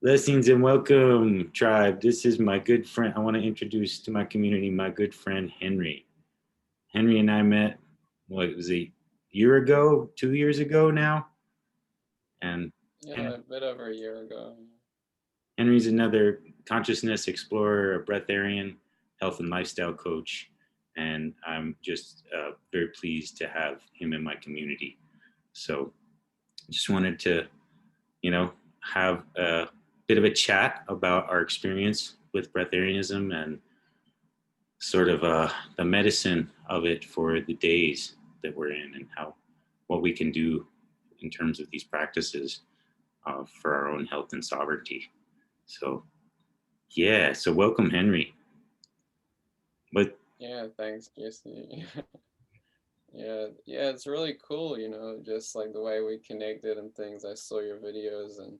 Blessings and welcome, tribe. This is my good friend. I want to introduce to my community my good friend Henry. Henry and I met, what it was a year ago, 2 years ago now, and Yeah, a bit over a year ago. Henry's another consciousness explorer, a breatharian, health and lifestyle coach, and I'm just very pleased to have him in my community. So, just wanted to, you know, have a bit of a chat about our experience with breatharianism and sort of the medicine of it for the days that we're in and how what we can do in terms of these practices for our own health and sovereignty. So yeah, so welcome Henry. But Yeah, thanks, Jesse. Yeah, it's really cool, just like the way we connected and things. I saw your videos and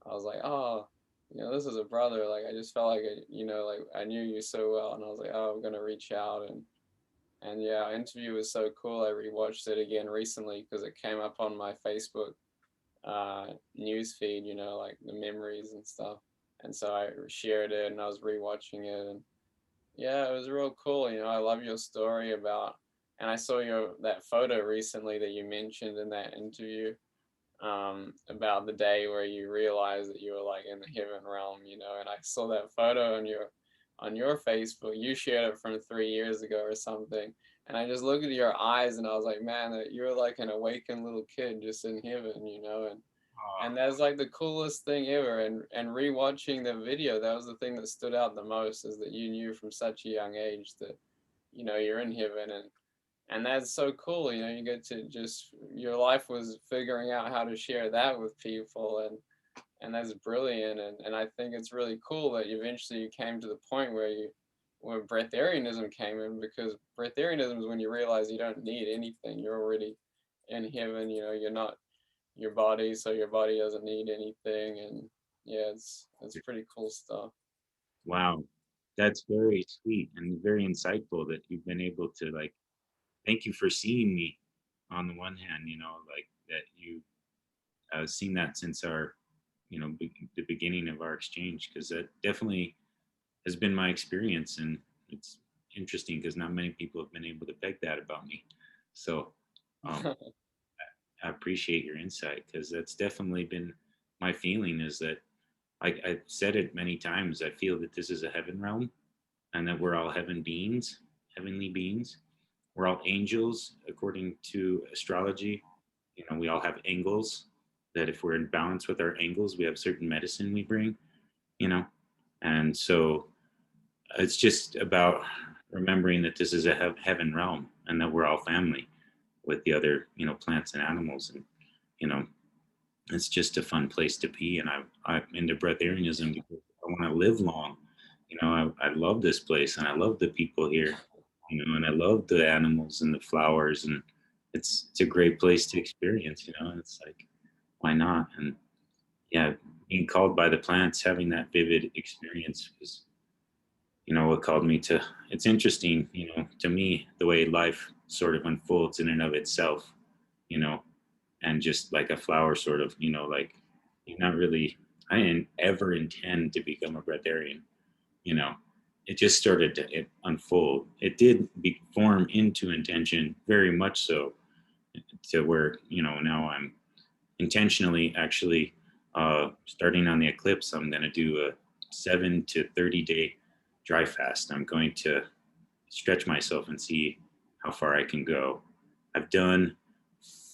I was like, oh, this is a brother. Like, I just felt like, like I knew you so well, and I was like, oh, I'm gonna reach out and yeah, our interview was so cool. I rewatched it again recently because it came up on my Facebook news feed, like the memories and stuff. And so I shared it and I was rewatching it and yeah, it was real cool. I love your story about, and I saw that photo recently that you mentioned in that interview, about the day where you realized that you were like in the heaven realm, and I saw that photo on your Facebook. You shared it from 3 years ago or something, and I just looked at your eyes and I was like, man, that you're like an awakened little kid just in heaven, and that's like the coolest thing ever. And rewatching the video, that was the thing that stood out the most, is that you knew from such a young age that you're in heaven. And that's so cool. You get to just, your life was figuring out how to share that with people, and that's brilliant. And I think it's really cool that eventually you came to the point where breatharianism came in, because breatharianism is when you realize you don't need anything. You're already in heaven. You're not your body, so your body doesn't need anything. And yeah, it's pretty cool stuff. wow, that's very sweet and very insightful that you've been able to like thank you for seeing me on the one hand, like that you seen that since our the beginning of our exchange, because that definitely has been my experience, and it's interesting because not many people have been able to peg that about me. So um, I appreciate your insight, because that's definitely been my feeling, is that I've said it many times. I feel that this is a heaven realm, and that we're all heavenly beings. We're all angels according to astrology. We all have angles, that if we're in balance with our angles, we have certain medicine we bring, you know. And so it's just about remembering that this is a heaven realm, and that we're all family with the other, plants and animals. And, you know, it's just a fun place to be. And I'm into breatharianism because I want to live long. I love this place, and I love the people here, and I love the animals and the flowers. And it's a great place to experience, and it's like, why not? And yeah, being called by the plants, having that vivid experience was, what called me to. It's interesting, to me, the way life sort of unfolds in and of itself, you know, and just like a flower sort of, like you're not really, I didn't ever intend to become a breatharian, you know. It just started to unfold. It did form into intention, very much so, to where, now I'm intentionally actually starting on the eclipse. I'm going to do a 7 to 30 day dry fast. I'm going to stretch myself and see how far I can go. I've done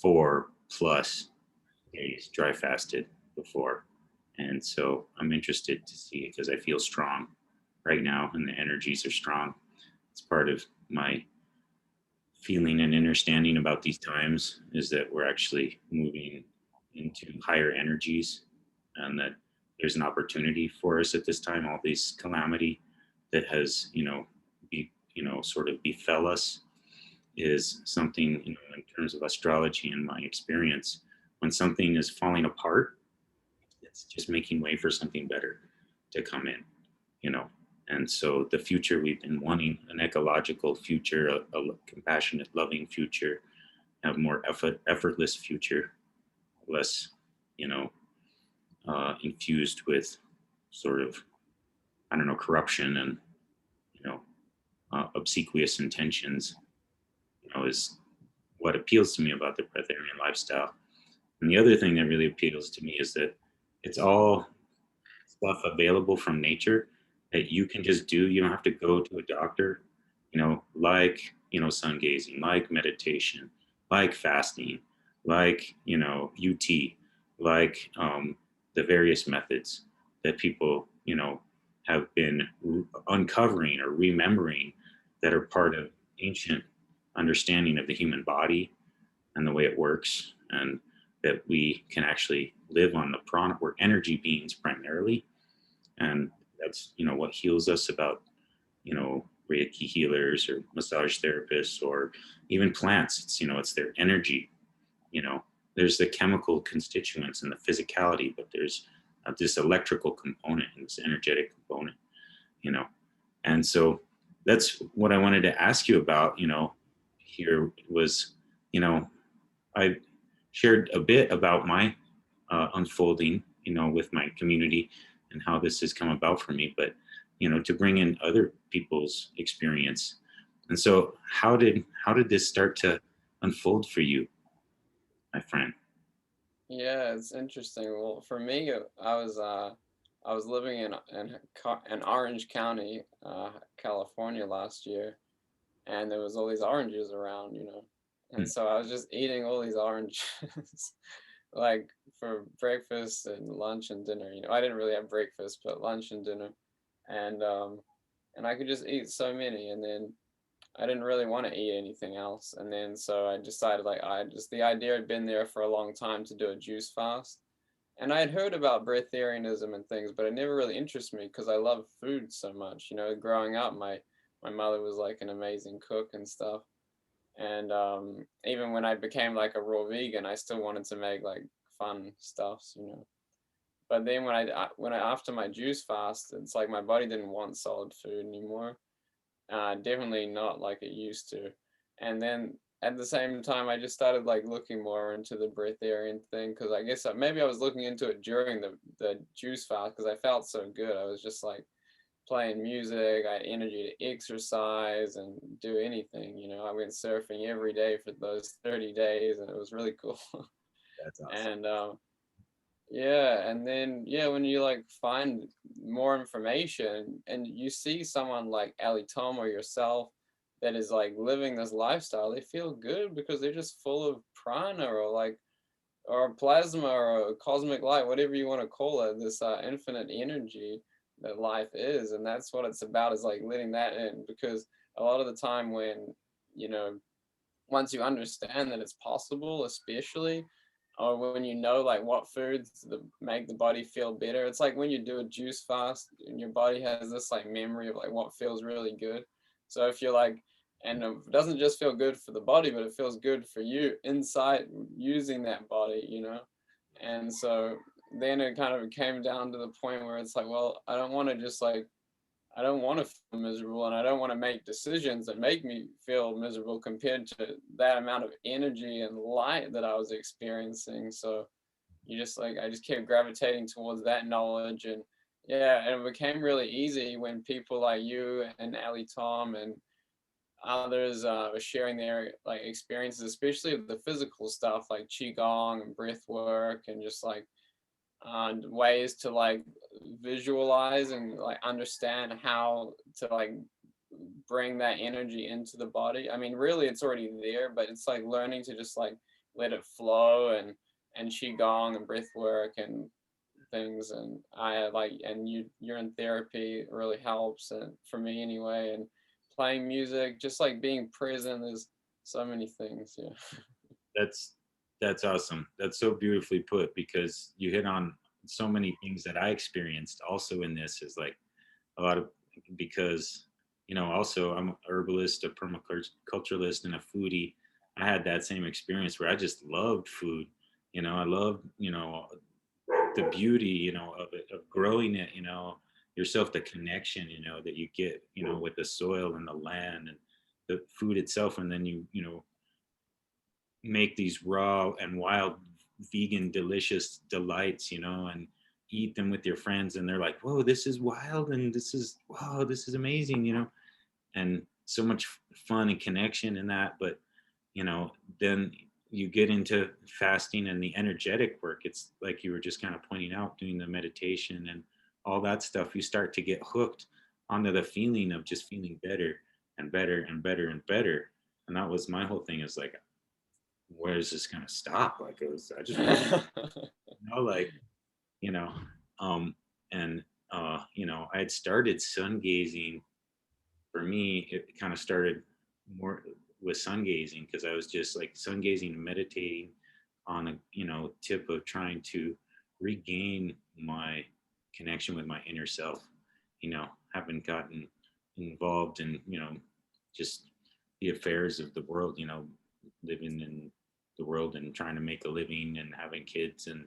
4+ days dry fasted before. And so I'm interested to see, because I feel strong right now and the energies are strong. It's part of my feeling and understanding about these times, is that we're actually moving into higher energies, and that there's an opportunity for us at this time. All this calamity that has, sort of befell us, is something, in terms of astrology and my experience, when something is falling apart, it's just making way for something better to come in, you know. And so the future we've been wanting, an ecological future, a compassionate, loving future, a more effortless future, less, you know, infused with sort of, I don't know, corruption and, you know, obsequious intentions, is what appeals to me about the breatharian lifestyle. And the other thing that really appeals to me is that it's all stuff available from nature that you can just do. You don't have to go to a doctor, like, sun gazing, like meditation, like fasting, like, UT, like the various methods that people, have been uncovering or remembering that are part of ancient understanding of the human body and the way it works, and that we can actually live on the prana. We're energy beings primarily, and that's what heals us about Reiki healers or massage therapists or even plants. It's their energy. You know, there's the chemical constituents and the physicality, but there's this electrical component and this energetic component. You know, and so that's what I wanted to ask you about. Here was, you know, I shared a bit about my unfolding, with my community and how this has come about for me, but to bring in other people's experience. And so, how did this start to unfold for you, my friend? Yeah, it's interesting. Well, for me, I was living in Orange County, California last year, and there was all these oranges around, and Hmm. so I was just eating all these oranges, like for breakfast and lunch and dinner. I didn't really have breakfast, but lunch and dinner, and um, and I could just eat so many, and then I didn't really want to eat anything else. And then so I decided like the idea had been there for a long time to do a juice fast. And I had heard about breatharianism and things, but it never really interested me because I love food so much. Growing up, my mother was like an amazing cook and stuff. And even when I became like a raw vegan, I still wanted to make like fun stuffs. But then after my juice fast, it's like my body didn't want solid food anymore, definitely not like it used to. And then at the same time, I just started like looking more into the breatharian thing because I guess maybe I was looking into it during the juice fast because I felt so good. I was just like playing music. I had energy to exercise and do anything. I went surfing every day for those 30 days, and it was really cool. That's awesome. and Yeah, and then when you like find more information and you see someone like Ali Tom or yourself that is like living this lifestyle, they feel good because they're just full of prana or plasma or cosmic light, whatever you want to call it, this infinite energy that life is, and that's what it's about, is like letting that in. Because a lot of the time when you know once you understand that it's possible, especially, or when you know like what foods make the body feel better. It's like when you do a juice fast and your body has this like memory of like what feels really good. So if you're like, and it doesn't just feel good for the body, but it feels good for you inside using that body. And so then it kind of came down to the point where it's like, well, I don't want to feel miserable, and I don't want to make decisions that make me feel miserable compared to that amount of energy and light that I was experiencing. So I just kept gravitating towards that knowledge. And yeah, and it became really easy when people like you and Ali Tom and others were sharing their like experiences, especially of the physical stuff like qigong and breath work, and just like ways to like visualize and like understand how to like bring that energy into the body. I mean, really, it's already there, but it's like learning to just like let it flow, and qigong and breath work and things. And you're in therapy, it really helps, and for me anyway. And playing music, just like being present, is so many things. Yeah. That's that's awesome. That's so beautifully put, because you hit on so many things that I experienced also in this, is like a lot of, because also I'm a herbalist, a permaculturalist, and a foodie. I had that same experience where I just loved food. I loved the beauty of it, of growing it, yourself, the connection that you get with the soil and the land and the food itself, and then you make these raw and wild vegan delicious delights, and eat them with your friends and they're like, whoa, this is wild and this is wow, this is amazing, and so much fun and connection in that. But then you get into fasting and the energetic work. It's like you were just kind of pointing out, doing the meditation and all that stuff. You start to get hooked onto the feeling of just feeling better and better and better and better. And that was my whole thing, is like, where is this going to stop? Like, I just want, like, you know, um, and, I had started sun gazing. For me, it kind of started more with sun gazing, because I was just like sun gazing and meditating on a tip of trying to regain my connection with my inner self. Haven't gotten involved in just the affairs of the world. Living in the world and trying to make a living and having kids and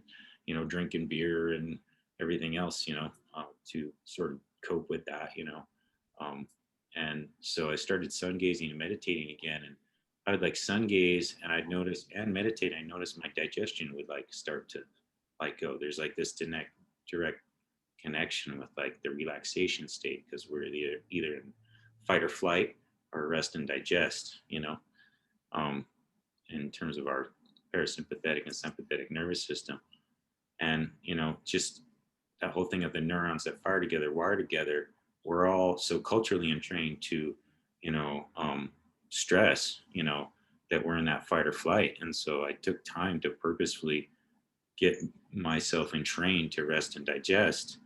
drinking beer and everything else. To sort of cope with that. Um, and so I started sun gazing and meditating again. And I would like sun gaze and I'd notice and meditate. I noticed my digestion would like start to like go. There's like this direct connection with like the relaxation state, because we're either in fight or flight or rest and digest, um, in terms of our parasympathetic and sympathetic nervous system. And, just that whole thing of the neurons that fire together, wire together, we're all so culturally entrained to, stress, that we're in that fight or flight. And so I took time to purposefully get myself entrained to rest and digest.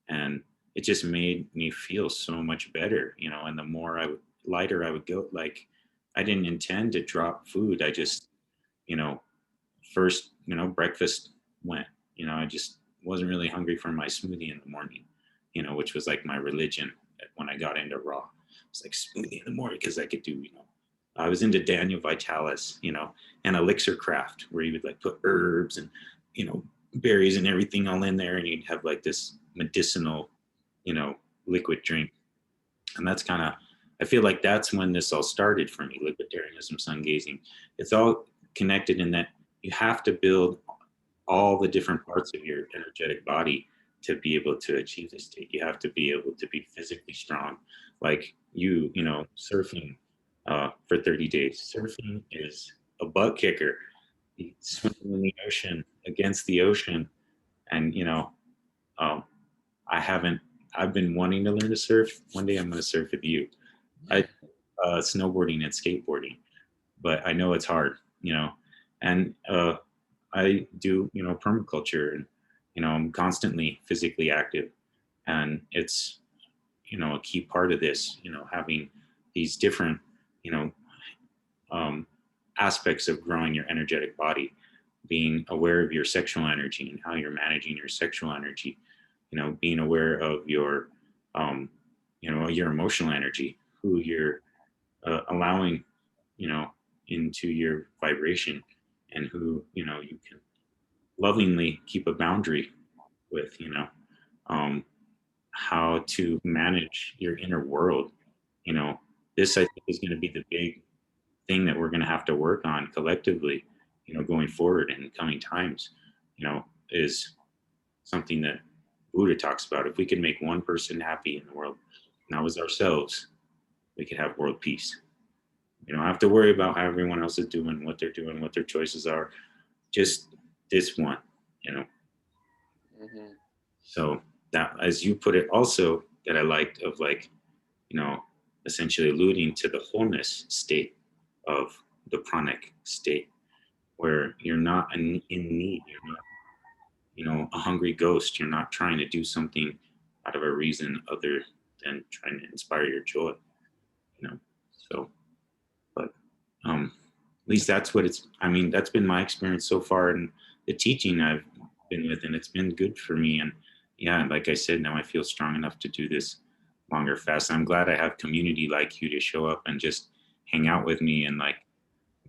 And it just made me feel so much better, and the more lighter I would go, like, I didn't intend to drop food. I just, you know, first, breakfast went, I just wasn't really hungry for my smoothie in the morning, which was like my religion when I got into raw. It's like smoothie in the morning because I could do, I was into Daniel Vitalis, and elixir craft, where you would like put herbs and, berries and everything all in there. And you'd have like this medicinal, you know, liquid drink. And that's kind of, I feel like that's when this all started for me, libertarianism, sun gazing. It's all connected in that you have to build all the different parts of your energetic body to be able to achieve this state. You have to be able to be physically strong. Like surfing for 30 days. Surfing is a butt kicker. You swim in the ocean against the ocean. And, um, I haven't, I've been wanting to learn to surf. One day I'm going to surf with you. I snowboarding and skateboarding, but I know it's hard, and I do, permaculture, and, I'm constantly physically active, and it's, a key part of this, having these different, you know, um, aspects of growing your energetic body, being aware of your sexual energy and how you're managing your sexual energy, being aware of um, your emotional energy, who you're allowing, you know, into your vibration, and who, you can lovingly keep a boundary with, um, how to manage your inner world. You know, this I think is going to be the big thing that we're going to have to work on collectively, going forward in coming times, is something that Buddha talks about. If we can make one person happy in the world, and that was ourselves, we could have world peace. You don't have to worry about how everyone else is doing, what their choices are. Just this one, you know. Hmm. So that, as you put it, also that I liked of like, you know, essentially alluding to the wholeness state of the pranic state, where you're not in need. You're not, a hungry ghost. You're not trying to do something out of a reason other than trying to inspire your joy. You know, so but at least that's what it's, I mean, that's been my experience so far in the teaching I've been with, and it's been good for me. And yeah, like I said, now I feel strong enough to do this longer fast. I'm glad I have community like you to show up and just hang out with me and like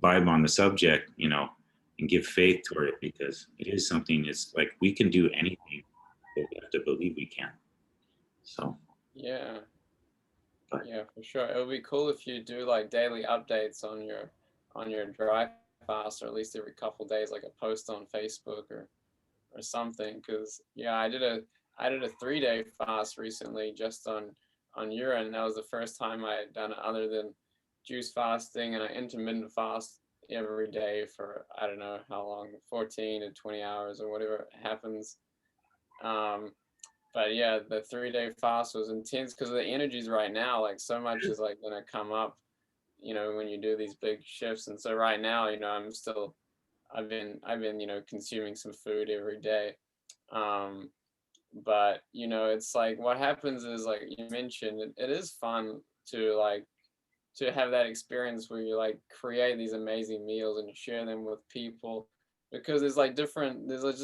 vibe on the subject, and give faith toward it, because it is something. It's like we can do anything, but we have to believe we can. So Yeah, but yeah, for sure. It would be cool if you do like daily updates on your dry fast, or at least every couple days, like a post on Facebook or or something. Because yeah, I did a 3-day fast recently just on urine. That was the first time I had done it other than juice fasting, and I intermittent fast every day for I don't know how long, 14 to 20 hours or whatever happens. Um, but yeah, the 3-day fast was intense because the energies right now, like so much is like gonna come up, when you do these big shifts. And so right now, I've been, consuming some food every day. Um, but it's like what happens is like you mentioned, it is fun to have that experience where you like create these amazing meals and share them with people, because there's like just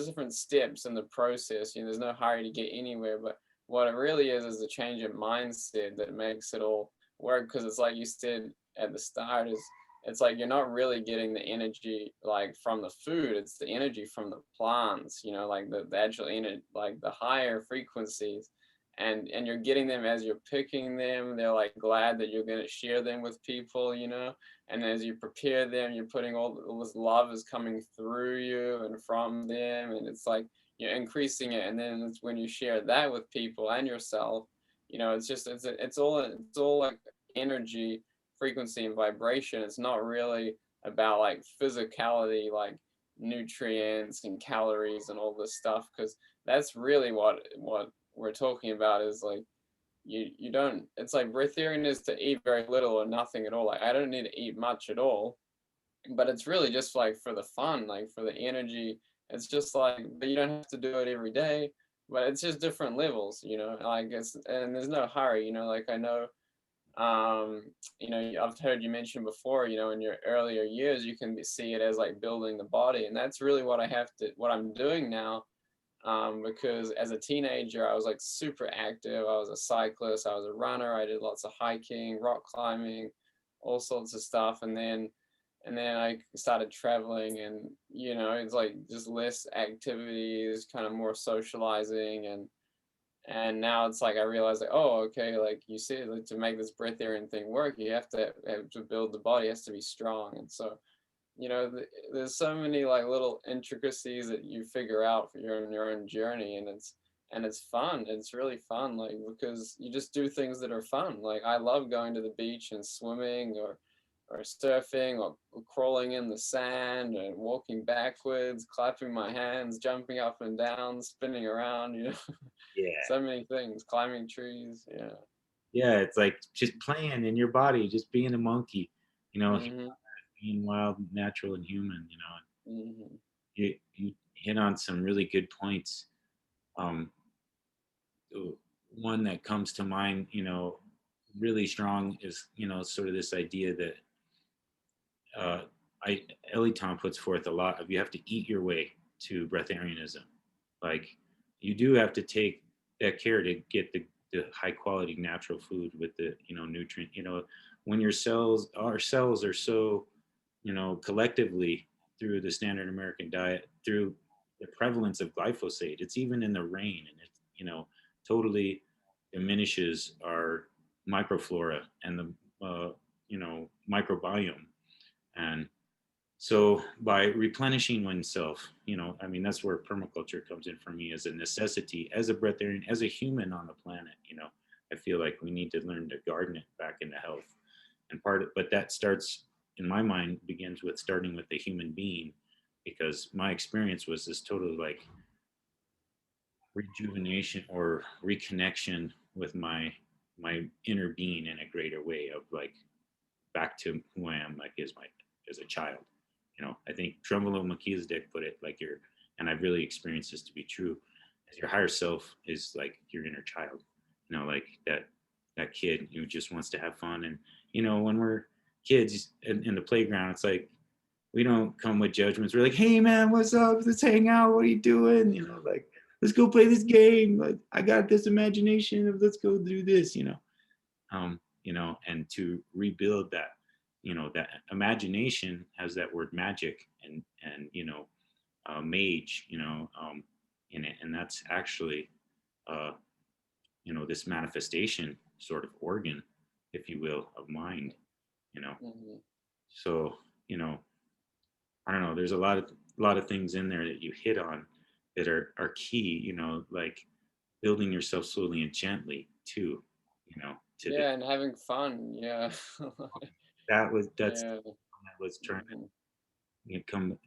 different steps in the process. There's no hurry to get anywhere, but what it really is a change in mindset that makes it all work. Because it's like you said at the start, is it's like you're not really getting the energy like from the food, it's the energy from the plants, like the actual energy, like the higher frequencies. And you're getting them as you're picking them. They're like glad that you're going to share them with people, and as you prepare them, you're putting all this love is coming through you and from them, and it's like you're increasing it. And then it's when you share that with people and yourself, it's just it's all like energy, frequency, and vibration. It's not really about like physicality, like nutrients and calories and all this stuff, because that's really what we're talking about. Is like you don't, it's like breatharian is to eat very little or nothing at all. Like I don't need to eat much at all, but it's really just like for the fun, like for the energy. It's just like, but you don't have to do it every day, but it's just different levels, like it's, and there's no hurry, like I know, I've heard you mention before, in your earlier years you can see it as like building the body, and that's really what I'm doing now. Because as a teenager, I was like super active. I was a cyclist, I was a runner, I did lots of hiking, rock climbing, all sorts of stuff. And then I started traveling, and it's like just less activities, kind of more socializing. And now it's like I realize, like, oh, okay, like you said, like to make this breatharian thing work, you have to build the body, it has to be strong. And so there's so many like little intricacies that you figure out for your own journey. And it's fun. It's really fun, like because you just do things that are fun. Like I love going to the beach and swimming, or surfing, or crawling in the sand and walking backwards, clapping my hands, jumping up and down, spinning around, Yeah. so many things, climbing trees. Yeah. Yeah, it's like just playing in your body, just being a monkey, you know, Mhm. being wild, natural, and human. Mhm. You hit on some really good points. Um, One that comes to mind, really strong is, sort of this idea that uh, I Eliton puts forth a lot of, you have to eat your way to breatharianism. Like you do have to take that care to get the high quality natural food with the nutrient. When our cells are so collectively through the standard American diet, through the prevalence of glyphosate, it's even in the rain, and it totally diminishes our microflora and the microbiome. And so by replenishing oneself, I mean, that's where permaculture comes in for me as a necessity, as a breatharian, as a human on the planet. I feel like we need to learn to garden it back into health. But that starts, in my mind, begins with starting with the human being, because my experience was this total like rejuvenation or reconnection with my inner being in a greater way of like back to who I am, like as a child. I think Trumbull Melchizedek put it like and I've really experienced this to be true, as your higher self is like your inner child, like that kid who just wants to have fun. And when we're kids in the playground, it's like we don't come with judgments. We're like, hey man, what's up? Let's hang out. What are you doing? Like, let's go play this game. Like, I got this imagination of let's go do this. And to rebuild that, that imagination has that word magic and mage, in it, and that's actually, uh, this manifestation sort of organ, if you will, of mind, you know. Mhm. So, I don't know. There's a lot of things in there that you hit on, that are key, like building yourself slowly and gently too, to the Yeah, and having fun. Yeah. that's Yeah. that was trying Mhm. to come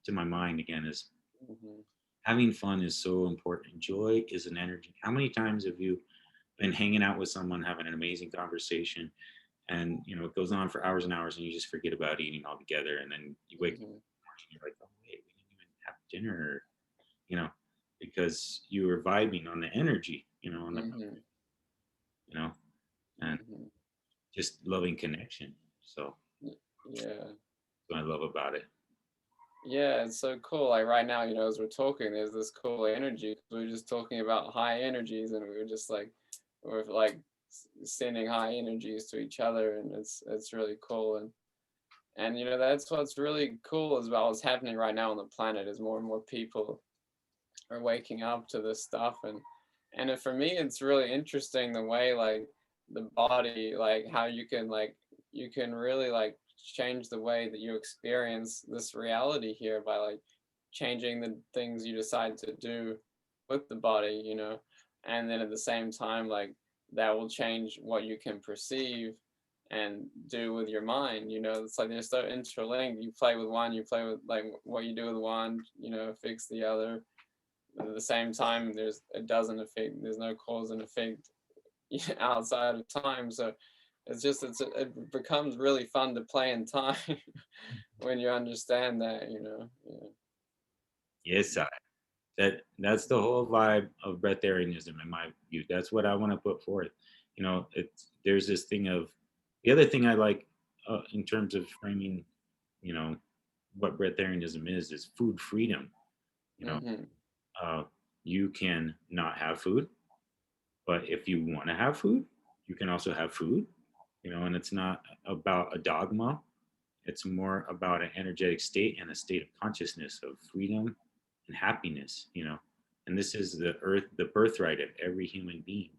to my mind again is Mhm. having fun is so important. Joy is an energy. How many times have you been hanging out with someone, having an amazing conversation, and it goes on for hours and hours, and you just forget about eating altogether, and then you wake up in Mhm. the morning, and you're like, oh wait, we didn't even have dinner, you know, because you were vibing on the energy, on the, Mhm. you know, and Mhm. just loving connection. So Yeah. that's what I love about it. Yeah, it's so cool. Like right now, as we're talking, there's this cool energy 'cause we are just talking about high energies, and we were just like, we're like sending high energies to each other, and it's really cool. And that's what's really cool is about what's happening right now on the planet is more and more people are waking up to this stuff, for me, it's really interesting the way like the body, like how you can really like change the way that you experience this reality here by like changing the things you decide to do with the body, and then at the same time, like that will change what you can perceive and do with your mind. It's like they're so interlinked. You play with one, you play with like what you do with one, affects the other. At the same time, it doesn't affect. There's no cause and effect outside of time. So it becomes really fun to play in time when you understand that. Yeah. Yes, that's the whole vibe of breatharianism in my view. That's what I want to put forth. There's this thing of the other thing I like in terms of framing, you know, what breatharianism is food freedom. You know, Mhm. uh, you can not have food, but if you want to have food, you can also have food. And it's not about a dogma. It's more about an energetic state and a state of consciousness of freedom and happiness. And this is the birthright of every human being.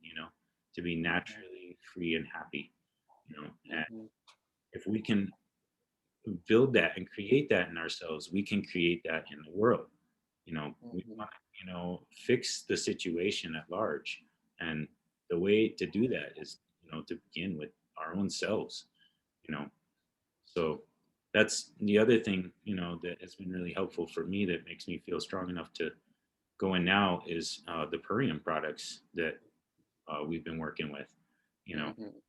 To be Mhm. naturally free and happy. And Mhm. if we can build that and create that in ourselves, we can create that in the world. We Mhm. want to, fix the situation at large. And the way to do that is, to begin with our own selves, you know. So that's the other thing, that has been really helpful for me that makes me feel strong enough to go in now is the Purium products that we've been working with, and Mhm.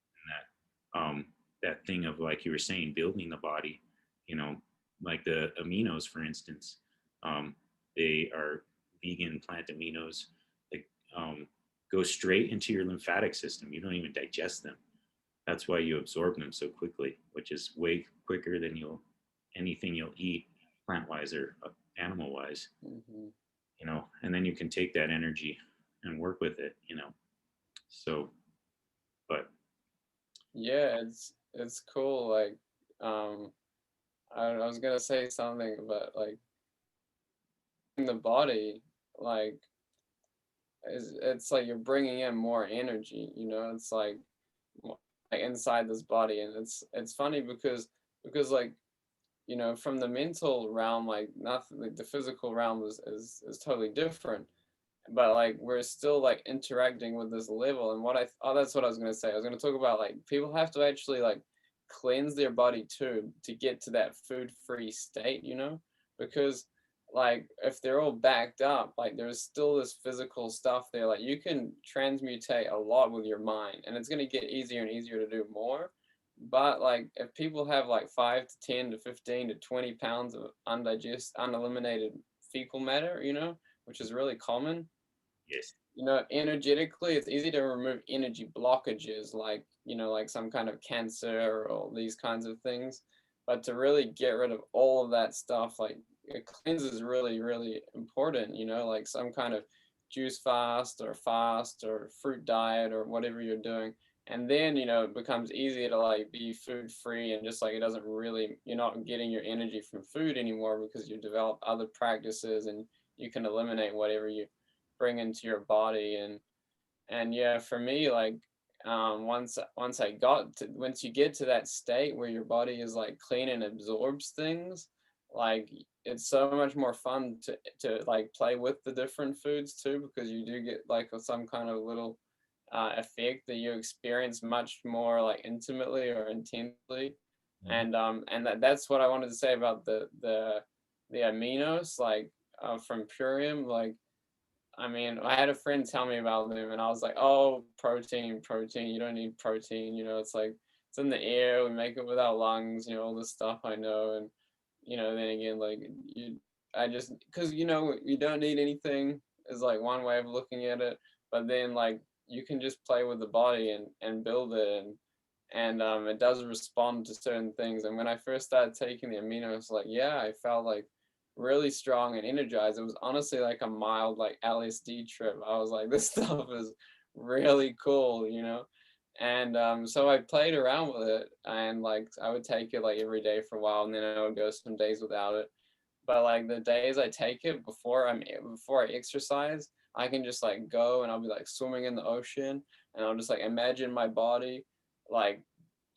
that thing of like you were saying, building the body, you know, like the aminos, for instance, um, they are vegan plant aminos that go straight into your lymphatic system. You don't even digest them. That's why you absorb them so quickly, which is way quicker than anything you'll eat, plant wise or animal wise. Mhm. And then you can take that energy and work with it. So, but Yeah, it's cool. Like, um, I was gonna say something about like in the body, like it's like you're bringing in more energy. It's mo- like inside this body, and it's funny because like from the mental realm, like nothing, like the physical realm is totally different, but like we're still like interacting with this level. And that's what I was going to say. I was going to talk about like people have to actually like cleanse their body too to get to that food free state, because like if they're all backed up, like there's still this physical stuff there. Like you can transmutate a lot with your mind, and it's going to get easier and easier to do more. But like if people have like 5 to 10 to 15 to 20 pounds of uneliminated fecal matter, which is really common, yes, energetically, it's easy to remove energy blockages like, like some kind of cancer or these kinds of things. But to really get rid of all of that stuff, like a cleanse is really, really important, like some kind of juice fast or fruit diet or whatever you're doing. And then, it becomes easier to like be food free and just like it doesn't really, you're not getting your energy from food anymore because you develop other practices and you can eliminate whatever you bring into your body. And yeah, for me, like once you get to that state where your body is like clean and absorbs things, like it's so much more fun to like play with the different foods too, because you do get like some kind of little effect that you experience much more like intimately or intensely. Mhm. And that's what I wanted to say about the aminos, like from Purium. Like, I mean, I had a friend tell me about them, and I was like, "Oh, protein, protein. You don't need protein. You know, it's like it's in the air. We make it with our lungs. You know, all this stuff I know." And then again, like I just because you don't need anything is like one way of looking at it, but then like you can just play with the body and build it, and it does respond to certain things. And when I first started taking the aminos, like yeah, I felt like really strong and energized. It was honestly like a mild like LSD trip. I was like, this stuff is really cool. And so I played around with it, and like I would take it like every day for a while, and then I would go some days without it. But like the days I take it before I exercise, I can just like go and I'll be like swimming in the ocean, and I'll just like imagine my body like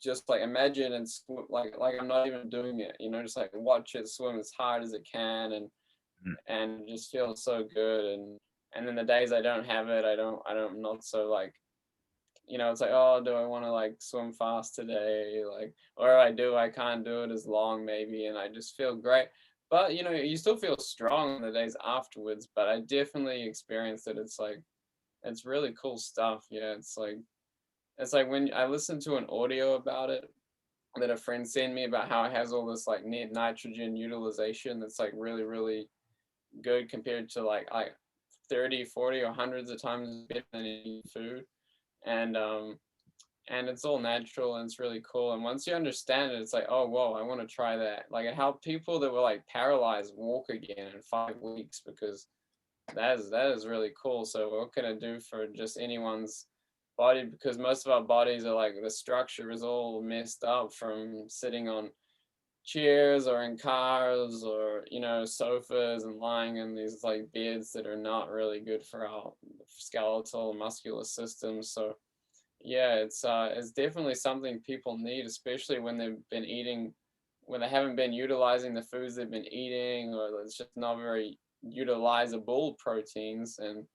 just like imagine and like I'm not even doing it, just like watch it swim as hard as it can, Mhm. and it just feels so good. And then the days I don't have it, I'm not so like, it's like, oh, do I want to like swim fast today? Like, or I do, I can't do it as long maybe, and I just feel great. But you still feel strong the days afterwards. But I definitely experienced it. It's like it's really cool stuff. Yeah, it's like when I listened to an audio about it that a friend sent me about how it has all this like nitrogen utilization that's like really, really good compared to like 30, 40, or hundreds of times better than any food. And um and it's all natural and it's really cool. And once you understand it, it's like, oh whoa, I want to try that. Like it helped people that were like paralyzed walk again in 5 weeks, because that is really cool. So what can it do for just anyone's body? Because most of our bodies are like the structure is all messed up from sitting on chairs or in cars or sofas and lying in these like beds that are not really good for our skeletal and muscular systems. So yeah, it's definitely something people need, especially when they haven't been utilizing the foods they've been eating, or it's just not very utilizable proteins. And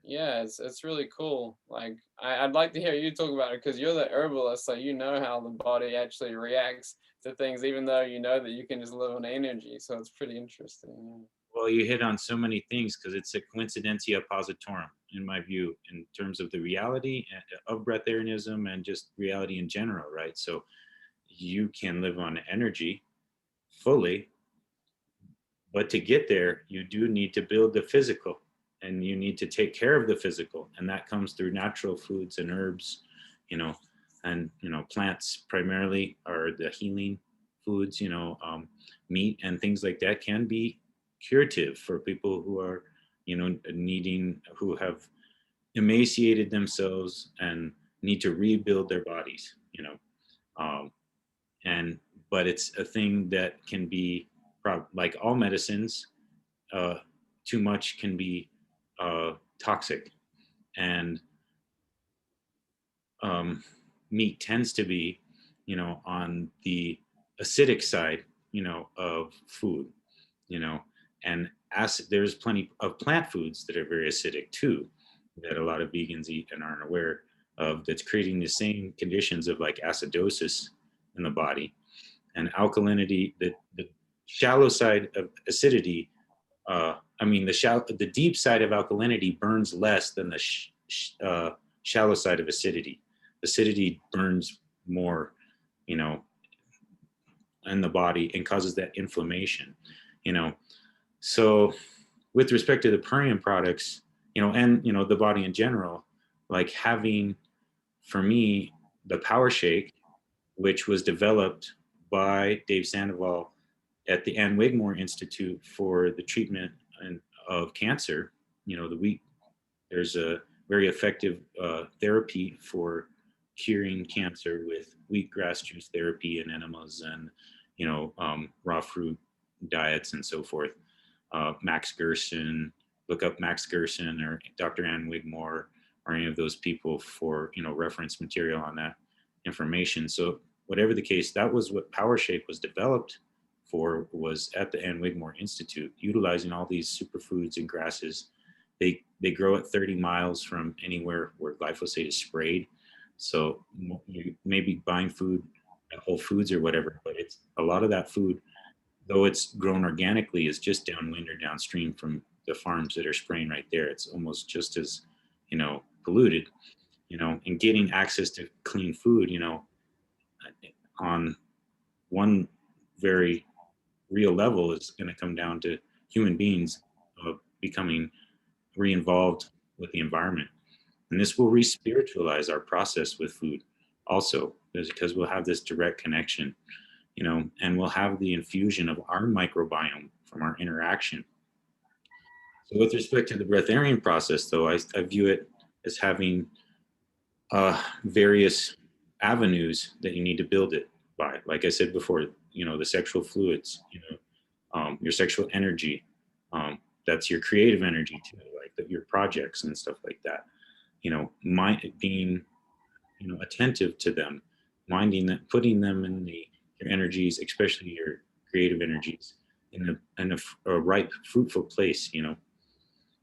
yeah, it's really cool. Like I'd like to hear you talk about it, because you're the herbalist, so you know how the body actually reacts to things, even though you know that you can just live on energy. So it's pretty interesting. Well, you hit on so many things because it's a coincidentia positorum, in my view, in terms of the reality of breatharianism and just reality in general, right? So you can live on energy fully, but to get there, you do need to build the physical, and you need to take care of the physical. And that comes through natural foods and herbs, you know, and, plants primarily are the healing foods, meat and things like that can be curative for people who are, who have emaciated themselves and need to rebuild their bodies, um, and but it's a thing that can be like all medicines. uh, Too much can be toxic, and um, meat tends to be, on the acidic side, of food, you know, and acid. There's plenty of plant foods that are very acidic too, that a lot of vegans eat and aren't aware of. That's creating the same conditions of like acidosis in the body and alkalinity. The shallow side of acidity, the deep side of alkalinity burns less than the shallow side of acidity. Acidity burns more, you know, in the body and causes that inflammation, you know. So, with respect to the Pranic products, and the body in general, like having, for me, the Power Shake, which was developed by Dave Sandoval at the Ann Wigmore Institute for the treatment of cancer. The wheat, there's a very effective therapy for curing cancer with wheatgrass juice therapy and enemas and, raw fruit diets and so forth. Max Gerson, look up Max Gerson or Dr. Ann Wigmore or any of those people for, reference material on that information. So whatever the case, that was what Power Shake was developed for was at the Ann Wigmore Institute, utilizing all these superfoods and grasses. They grow at 30 miles from anywhere where glyphosate is sprayed. So you may be buying food at Whole Foods or whatever, but it's a lot of that food, though it's grown organically, is just downwind or downstream from the farms that are spraying right there. It's almost just as, polluted, and getting access to clean food, on one very real level is going to come down to human beings becoming re-involved with the environment. And this will re-spiritualize our process with food also, because we'll have this direct connection, and we'll have the infusion of our microbiome from our interaction. So with respect to the breatharian process, though, I view it as having various avenues that you need to build it by. Like I said before, the sexual fluids, your sexual energy, that's your creative energy too, like your projects and stuff like that. Being, attentive to them, minding that, putting them in your energies, especially your creative energies, in a ripe, fruitful place.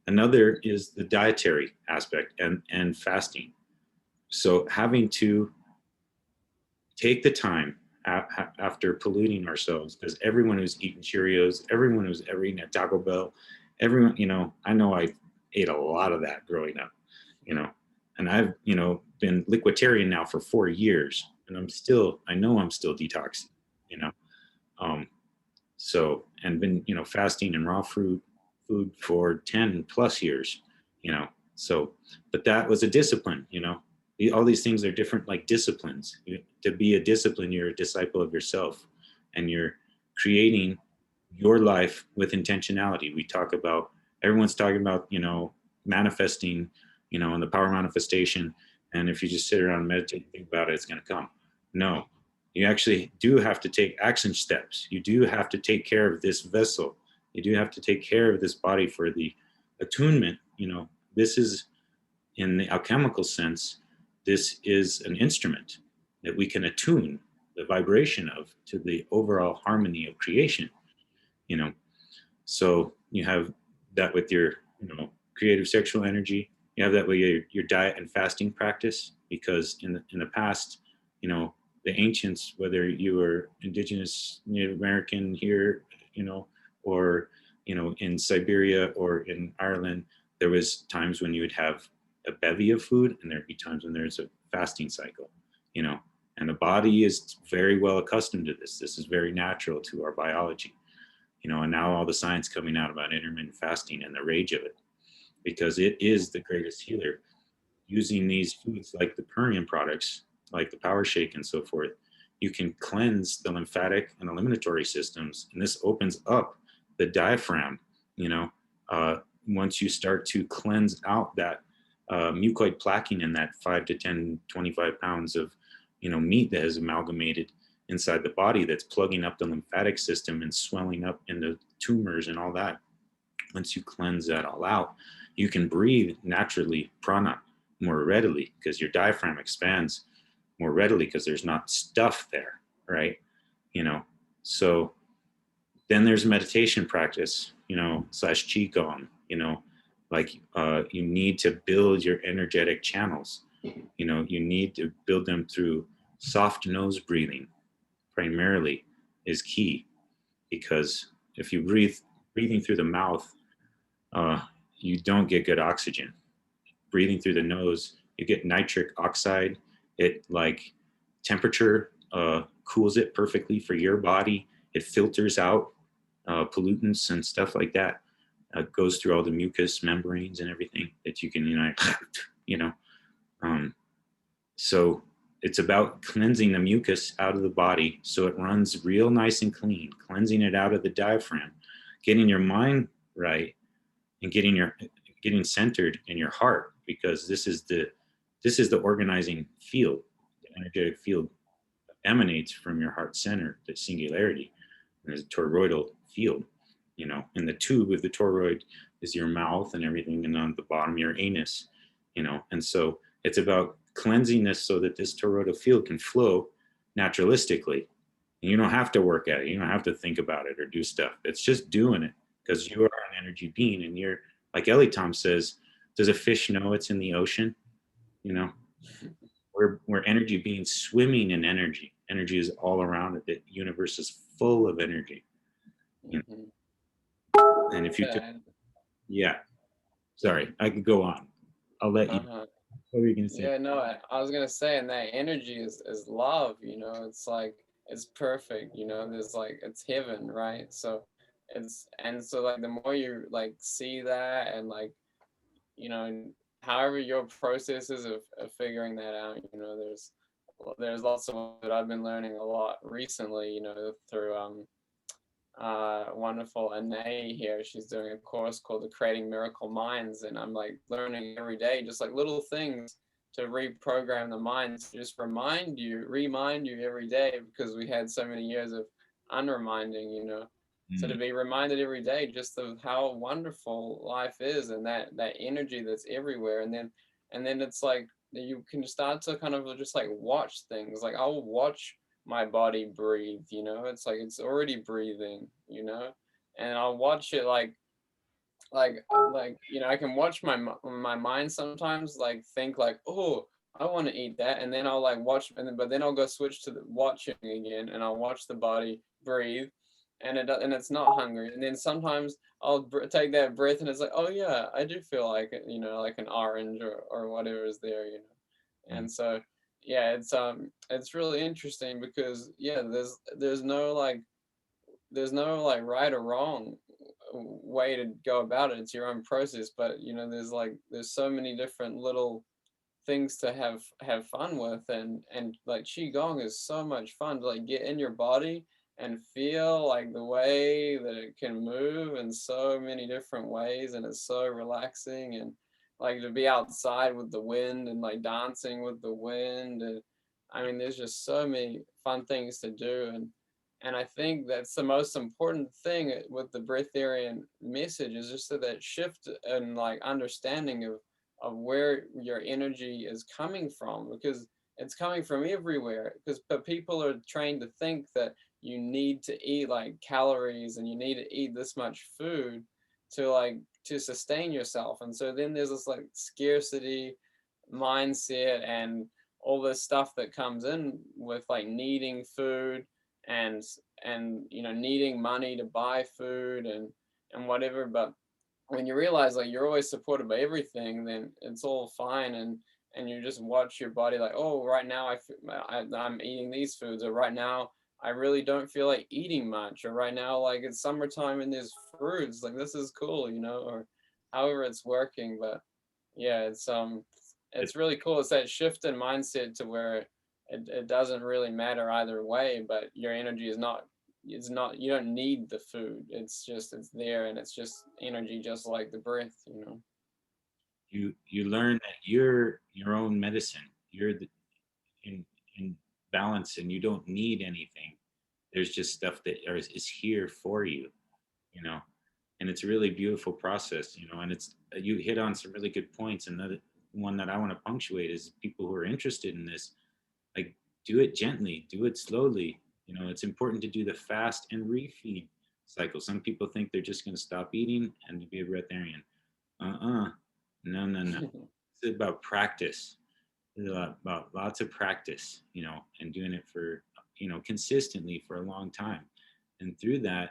Another is the dietary aspect and fasting. So having to take the time after polluting ourselves, because everyone who's eaten Cheerios, everyone who's ever eaten at Taco Bell, everyone, I know I ate a lot of that growing up, and I've, been liquiditarian now for 4 years, and I know I'm still detoxing, you know, um, and been, fasting and raw food for 10 plus years, so, but that was a discipline, all these things are different, like disciplines. To be a discipline, you're a disciple of yourself, and you're creating your life with intentionality. Everyone's talking about, manifesting, and the power of manifestation. And if you just sit around and meditate and think about it, it's going to come. No, you actually do have to take action steps. You do have to take care of this vessel. You do have to take care of this body for the attunement. This is, in the alchemical sense, this is an instrument that we can attune the vibration of to the overall harmony of creation. you know so you have that with your, creative sexual energy. You have that with your diet and fasting practice, because in the past, the ancients, whether you were indigenous Native American here, or in Siberia or in Ireland, there was times when you would have a bevy of food, and there'd be times when there's a fasting cycle. you know and the body is very well accustomed to this. This is very natural to our biology. And now all the science coming out about intermittent fasting and the rage of it, because it is the greatest healer. Using these foods like the Purium products, like the Power Shake and so forth, you can cleanse the lymphatic and eliminatory systems, and this opens up the diaphragm. Once you start to cleanse out that mucoid plaquing in that 5 to 10, 25 pounds of meat that has amalgamated inside the body, that's plugging up the lymphatic system and swelling up into tumors and all that. Once you cleanse that all out, you can breathe naturally prana more readily, because your diaphragm expands more readily because there's not stuff there, right? So then there's meditation practice, slash qigong. You need to build your energetic channels. You need to build them through soft nose breathing primarily is key, because if you breathing through the mouth, you don't get good oxygen. Breathing through the nose, you get nitric oxide. It, like, temperature cools it perfectly for your body. It filters out pollutants and stuff like that. Goes through all the mucous membranes and everything that you can, so it's about cleansing the mucus out of the body so it runs real nice and clean, cleansing it out of the diaphragm, getting your mind right, and getting centered in your heart, because this is the organizing field. The energetic field emanates from your heart center, the singularity. And there's a toroidal field, and the tube of the toroid is your mouth and everything, and on the bottom your anus, and so it's about cleansing this so that this toroidal field can flow naturalistically, And you don't have to work at it. You don't have to think about it or do stuff. It's just doing it because you are an energy being. And you're, like Ellie Tom says, does a fish know it's in the ocean? You know, we're energy beings swimming in energy. Energy is all around it. The universe is full of energy. You Hmm. know? And if you took, Yeah. yeah, sorry, I could go on. I'll let you. Uh-huh. What were you gonna say? Yeah, no, I was gonna say, and that energy is love, you know. It's like it's perfect, you know. There's like it's heaven, right? So it's and so like the more you like see that and like you know, however your processes of figuring that out, you know, there's lots of that I've been learning a lot recently, you know, through wonderful Anae here. She's doing a course called the Creating Miracle Minds, and I'm like learning every day, just like little things to reprogram the mind, to just remind you every day, because we had so many years of unreminding, you know. So Mm, to be reminded every day just of how wonderful life is, and that energy that's everywhere, and then it's like you can start to kind of just like watch things. Like I'll watch my body breathe, you know. It's like it's already breathing, you know. And I'll watch it like you know, I can watch my mind sometimes like think like, oh, I want to eat that, and then I'll like watch, but then I'll go switch to the watching again, and I'll watch the body breathe, and it's not hungry. And then sometimes I'll take that breath, and it's like, oh yeah, I do feel like it, you know, like an orange or whatever is there, you know. mm. And so yeah, it's really interesting because yeah, there's no like right or wrong way to go about it. It's your own process, but you know, there's so many different little things to have fun with, and like qigong is so much fun to like get in your body and feel like the way that it can move in so many different ways, and it's so relaxing, and like to be outside with the wind and like dancing with the wind, and I mean there's just so many fun things to do, and I think that's the most important thing with the breatharian message is just that shift and like understanding of where your energy is coming from, because it's coming from everywhere, because but people are trained to think that you need to eat like calories and you need to eat this much food to like to sustain yourself, and so then there's this like scarcity mindset and all this stuff that comes in with like needing food and and you know needing money to buy food and whatever. But when you realize like you're always supported by everything, then it's all fine, and you just watch your body like, oh, right now I'm eating these foods, or right now I really don't feel like eating much, or right now like it's summertime and there's fruits, like this is cool, you know, or however it's working. But yeah, It's it's really cool. It's that shift in mindset to where it doesn't really matter either way, but your energy is not it's not you don't need the food. It's just it's there, and it's just energy, just like the breath, you know. you learn that you're your own medicine. You're in in balance, and you don't need anything. There's just stuff that is here for you, you know. And it's a really beautiful process, you know. And it's you hit on some really good points. Another one that I want to punctuate is people who are interested in this, like, do it gently, do it slowly. You know, it's important to do the fast and refeed cycle. Some people think they're just going to stop eating and be a breatharian. No, no, no. It's about practice. It's about lots of practice, you know, and doing it for, you know, consistently for a long time. And through that,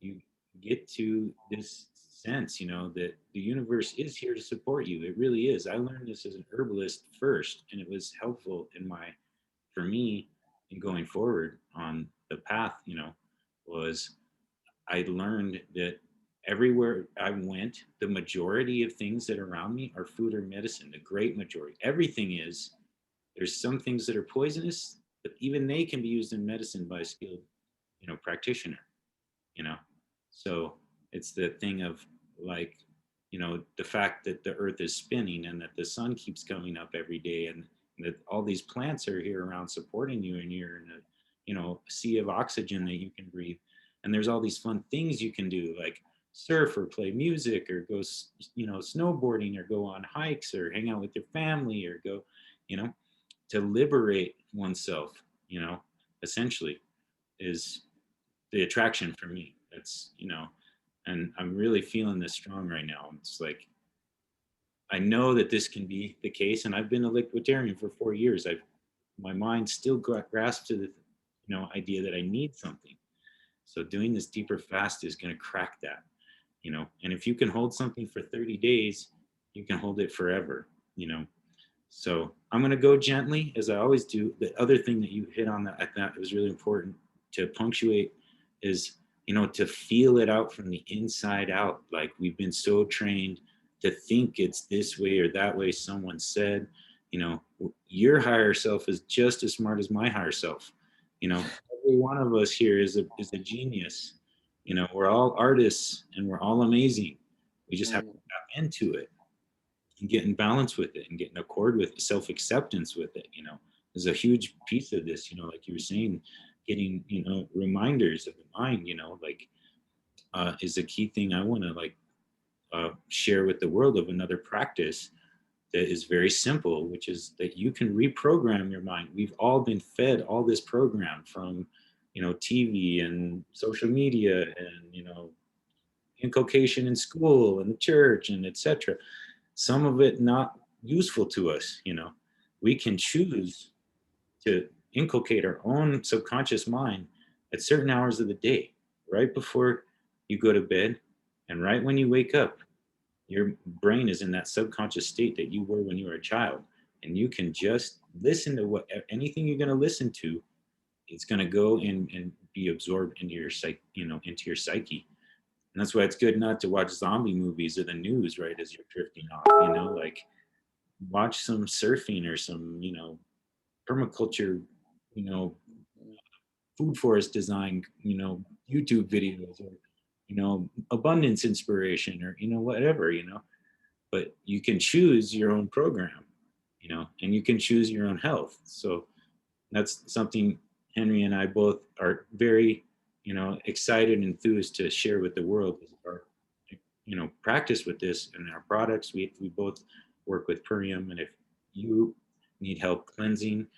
you get to this sense, you know, that the universe is here to support you. It really is. I learned this as an herbalist first, and it was helpful in my, for me, in going forward on the path, you know, was I learned that everywhere I went, the majority of things that are around me are food or medicine. The great majority. Everything is. There's some things that are poisonous, but even they can be used in medicine by a skilled, you know, practitioner. You know, so it's the thing of, like, you know, the fact that the Earth is spinning and that the sun keeps coming up every day, and that all these plants are here around supporting you, and you're in a, you know, sea of oxygen that you can breathe. And there's all these fun things you can do, like surf or play music or go, you know, snowboarding or go on hikes or hang out with your family or go, you know, to liberate oneself, you know, essentially. is the attraction for me. That's, and I'm really feeling this strong right now. It's like I know that this can be the case, and I've been a liquidarian for 4 years. I've My mind still grasps to the idea that I need something. So doing this deeper fast is going to crack that. And if you can hold something for 30 days, you can hold it forever. you know so I'm going to go gently, as I always do. The other thing that you hit on that I thought was really important to punctuate is, to feel it out from the inside out. Like, we've been so trained to think it's this way or that way. Someone said, your higher self is just as smart as my higher self. Every one of us here is a genius. We're all artists and we're all amazing. We just have to Mhm. tap into it and get in balance with it and get in accord with it, self-acceptance with it. Is a huge piece of this. Like you were saying, getting reminders of the mind. Like, is a key thing I want to like share with the world of another practice that is very simple, which is that you can reprogram your mind. We've all been fed all this program from TV and social media and inculcation in school and the church and etc. Some of it not useful to us. We can choose to inculcate our own subconscious mind at certain hours of the day, right before you go to bed and right when you wake up. Your brain is in that subconscious state that you were when you were a child, and you can just listen to what anything you're going to listen to. It's going to go in and be absorbed into your psyche, into your psyche. And that's why it's good not to watch zombie movies or the news right as you're drifting off. Like, watch some surfing or some permaculture, you know Mhm. food forest design, YouTube videos, or abundance inspiration, or whatever. But you can choose your own program, and you can choose your own health. So that's something Henry and I both are very, excited and enthused to share with the world, is our, practice with this and our products. We both work with Purium, and if you need help cleansing,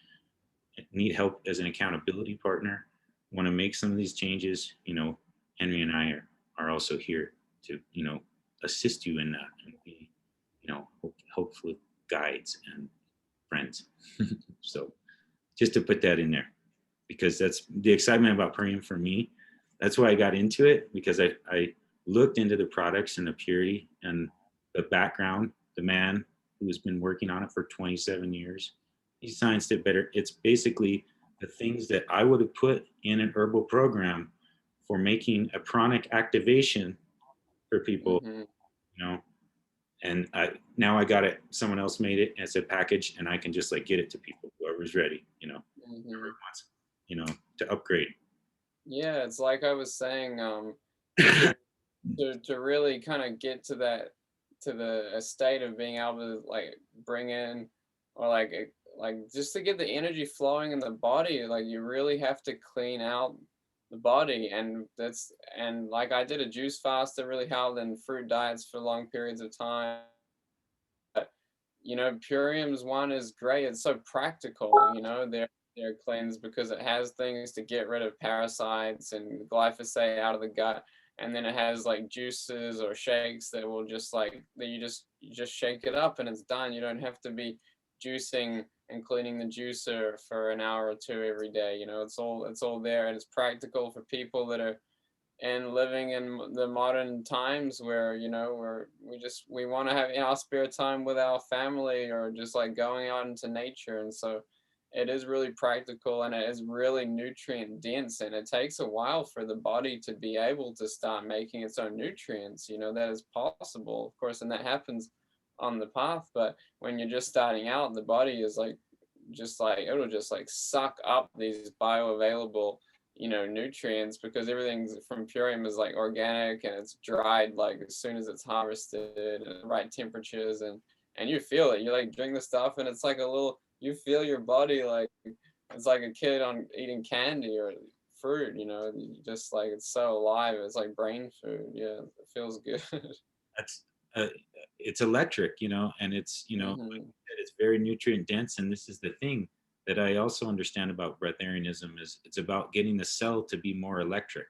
need help as an accountability partner, want to make some of these changes, Henry and I are also here to, assist you in that and be, hopefully guides and friends. So just to put that in there, because that's the excitement about Pranic for me. That's why I got into it, because I looked into the products and the purity and the background, the man who has been working on it for 27 years. He scienced it better. It's basically the things that I would have put in an herbal program for making a pranic activation for people, Mhm. you know, and now I got it. Someone else made it as a package, and I can just like get it to people, whoever's ready, whoever Mhm. wants, to upgrade. Yeah, it's like I was saying, to to really kind of get to that, to the a state of being able to like bring in, or like just to get the energy flowing in the body, like you really have to clean out the body. And like I did a juice fast that really helped, and fruit diets for long periods of time. Purium's one is great. It's so practical. They're cleansed because it has things to get rid of parasites and glyphosate out of the gut. And then it has like juices or shakes that will just like that you just shake it up and it's done. You don't have to be juicing and cleaning the juicer for an hour or two every day. It's all there, and it's practical for people that are and living in the modern times where we want to have our spare time with our family, or just like going out into nature. And so it is really practical, and it is really nutrient dense, and it takes a while for the body to be able to start making its own nutrients. That is possible, of course, and that happens on the path. But when you're just starting out, the body is like just like it'll just like suck up these bioavailable nutrients, because everything's from Purium is like organic, and it's dried like as soon as it's harvested, and the right temperatures. And you feel it. You like drink the stuff, and it's like a little, you feel your body like it's like a kid on eating candy or fruit. Just like it's so alive. It's like brain food. Yeah, it feels good. That's uh, it's electric, and it's, like Hmm. you said, it's very nutrient dense. And this is the thing. that I also understand about breatharianism is it's about getting the cell to be more electric.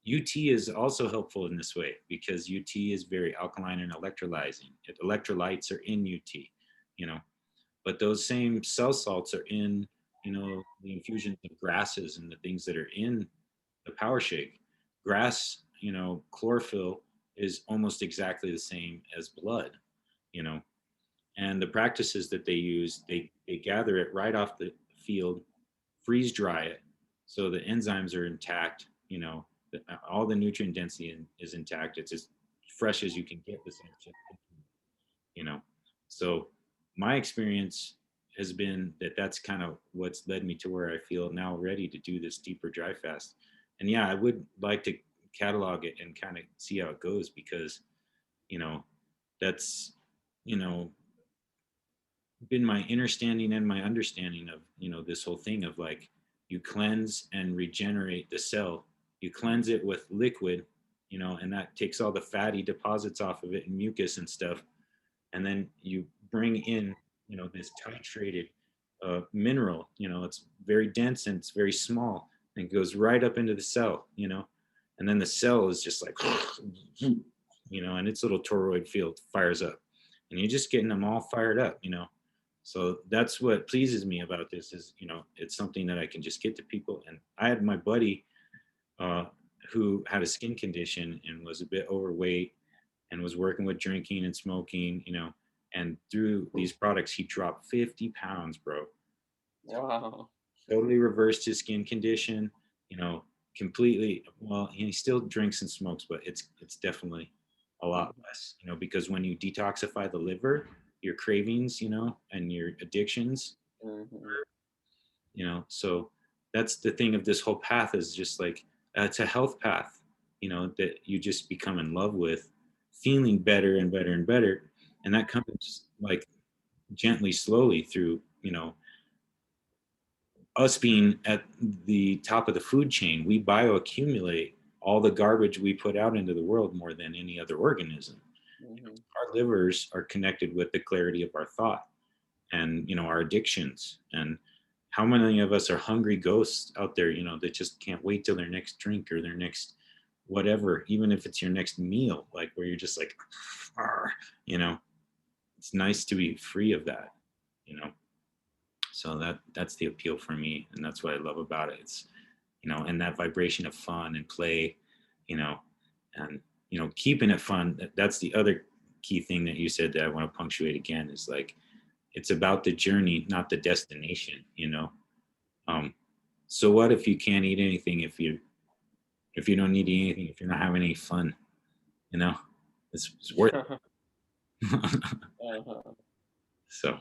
UT is also helpful in this way because UT is very alkaline and electrolyzing. Electrolytes are in UT, you know, but those same cell salts are in, the infusions of grasses and the things that are in the power shake. Grass, chlorophyll is almost exactly the same as blood, you know, and the practices that they use, they gather it right off the field, freeze dry it, so the enzymes are intact. All the nutrient density is intact. It's as fresh as you can get this. You know, so my experience has been that that's kind of what's led me to where I feel now ready to do this deeper dry fast. And yeah, I would like to catalog it and kind of see how it goes because you know that's you know been my understanding and my understanding of this whole thing of like you cleanse and regenerate the cell. You cleanse it with liquid, and that takes all the fatty deposits off of it and mucus and stuff, and then you bring in this titrated mineral. It's very dense and it's very small and it goes right up into the cell. And then the cell is just like and its little toroid field fires up and you're just getting them all fired up. So that's what pleases me about this is it's something that I can just get to people. And I had my buddy uh, who had a skin condition and was a bit overweight and was working with drinking and smoking, and through these products, he dropped 50 pounds, bro. Wow. Totally reversed his skin condition, completely. Well, he still drinks and smokes, but it's definitely a lot less, because when you detoxify the liver, your cravings, and your addictions, Mm-hmm. so that's the thing of this whole path is just like it's a health path, that you just become in love with, feeling better and better and better, and that comes like gently, slowly through, us being at the top of the food chain. We bioaccumulate all the garbage we put out into the world more than any other organism. Mm-hmm. Our livers are connected with the clarity of our thought and our addictions. And how many of us are hungry ghosts out there, that just can't wait till their next drink or their next whatever, even if it's your next meal, like where you're just like, you know, it's nice to be free of that, you know. So that's the appeal for me, and that's what I love about it. It's and that vibration of fun and play, you know, and keeping it fun. That's the other key thing that you said that I want to punctuate again is like it's about the journey, not the destination. Um, so what if you can't eat anything if you don't need anything, if you're not having any fun, you know, it's worth it. Uh-huh. So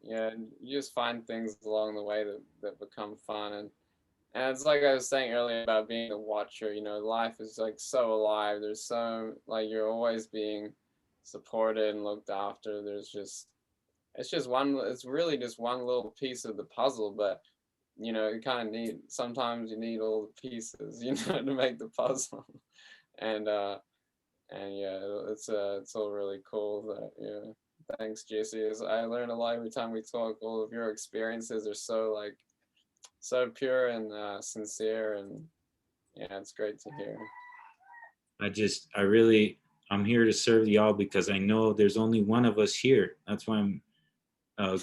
Yeah, and you just find things along the way that become fun. And it's like I was saying earlier about being a watcher, life is like so alive. There's so like you're always being supported and looked after. It's really just one little piece of the puzzle, but you kind of need sometimes you need all the pieces, to make the puzzle. And yeah, it's all really cool that yeah. Thanks, JC. I learn a lot every time we talk. All of your experiences are so pure and sincere, and yeah, it's great to hear. I'm here to serve y'all because I know there's only one of us here. That's why I'm uh,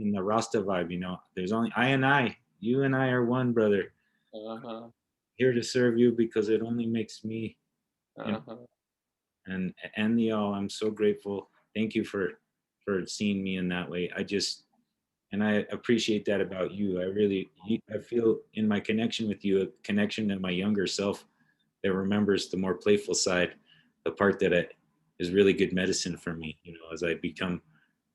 in the Rasta vibe. There's only I and I. You and I are one, brother. Uh-huh. Here to serve you because it only makes me, you know, Uh-huh. and y'all. I'm so grateful. Thank you for seeing me in that way. And I appreciate that about you. I feel in my connection with you a connection to my younger self that remembers the more playful side, the part that is really good medicine for me. As I become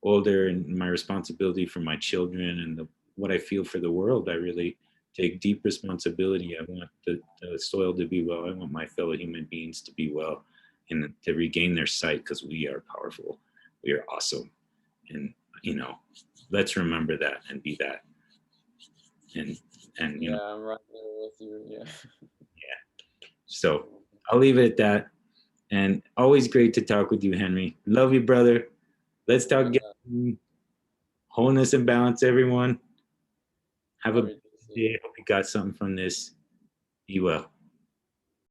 older and my responsibility for my children and what I feel for the world, I really take deep responsibility. I want the soil to be well. I want my fellow human beings to be well and to regain their sight because we are powerful. We are awesome. And, you know, let's remember that and be that. And, and, Yeah, I'm right there with you. Yeah. yeah. So I'll leave it at that. And always great to talk with you, Henry. Love you, brother. Let's talk Yeah. again. Wholeness and balance, everyone. Have a Love good you, DC. day. Hope you got something from this. Be well.